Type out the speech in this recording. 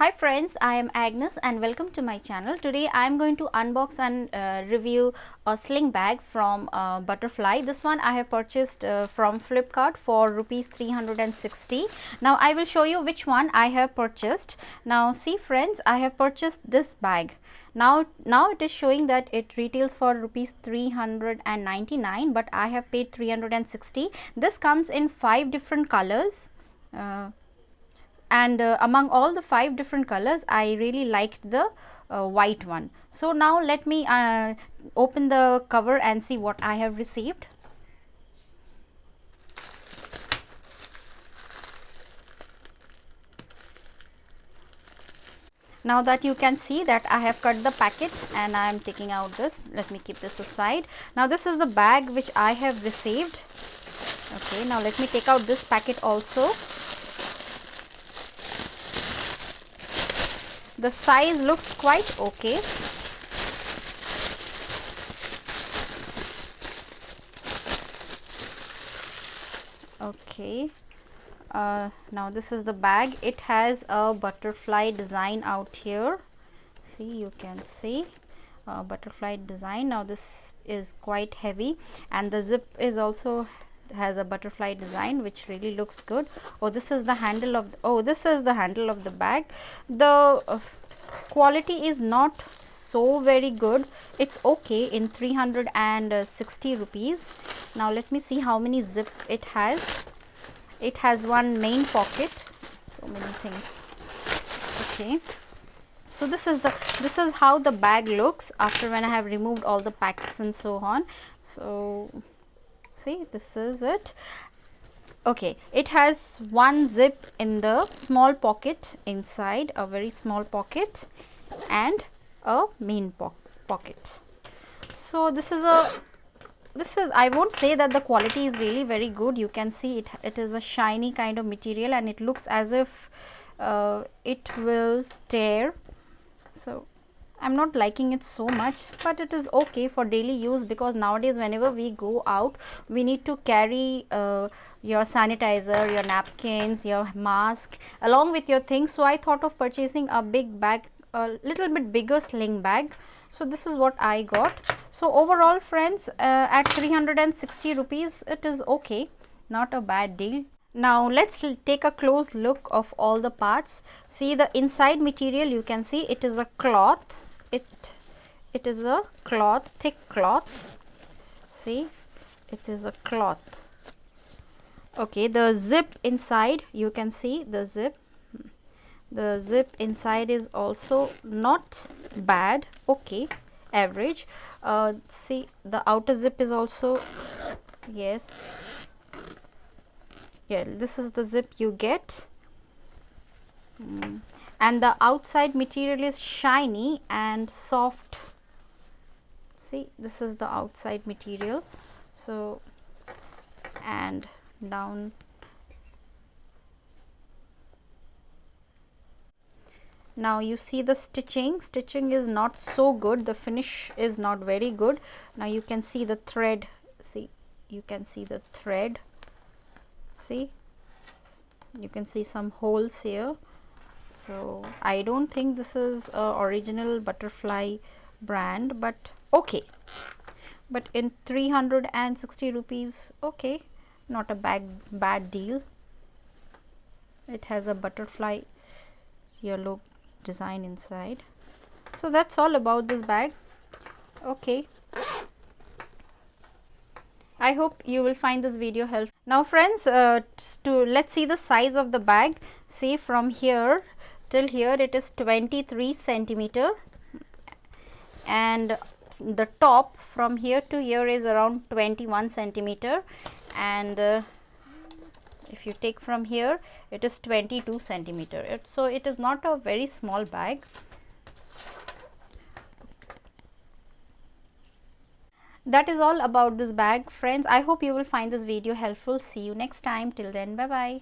Hi friends, I am Agnes and welcome to my channel. Today I am going to unbox and review a sling bag from Butterfly. This one I have purchased from Flipkart for rupees 360. Now I will show you which one I have purchased. Now see friends, I have purchased this bag. Now it is showing that it retails for rupees 399, but I have paid 360. This comes in 5 different colors. And among all the 5 different colors I really liked the white one. So now let me open the cover and see what I have received. Now that you can see that I have cut the packet and I am taking out this. Let me keep this aside. Now this is the bag which I have received. Okay, now let me take out this packet also. The size looks quite okay. Okay, now this is the bag. It has a butterfly design out here. See, you can see a butterfly design. Now this is quite heavy and the zip is also has a butterfly design which really looks good. Oh, this is the handle of this is the handle of the bag. The quality is not so very good. It's okay in 360 rupees. Now let me see how many zip it has. It has one main pocket. So many things. Okay, so this is how the bag looks after when I have removed all the packets and so on. So see, this is it. Okay, it has one zip in the small pocket inside, a very small pocket, and a main pocket. So this is I won't say that the quality is really very good. You can see it is a shiny kind of material and it looks as if it will tear. So I'm not liking it so much, but it is okay for daily use because nowadays whenever we go out we need to carry your sanitizer, your napkins, your mask along with your things. So I thought of purchasing a big bag, a little bit bigger sling bag. So this is what I got. So overall friends, at 360 rupees it is okay, not a bad deal. Now let's take a close look of all the parts. See the inside material, you can see it is a cloth. It is a cloth, thick cloth. See, it is a cloth. Okay, the zip inside, you can see the zip. The zip inside is also not bad, okay, average. See, the outer zip is also, yes, yeah, this is the zip you get. And the outside material is shiny and soft. See, this is the outside material. So, and down. Now you see the stitching is not so good, the finish is not very good. Now you can see the thread. See, you can see the thread. See, you can see some holes here. So I don't think this is a original Butterfly brand, but okay, but in 360 rupees, okay, not a bad deal. It has a butterfly yellow design inside. So that's all about this bag. Okay, I hope you will find this video helpful. Now friends, let's see the size of the bag. See, from here till here it is 23 centimeter, and the top from here to here is around 21 centimeter, and if you take from here it is 22 centimeter. So it is not a very small bag. That is all about this bag friends. I hope you will find this video helpful. See you next time. Till then, bye bye.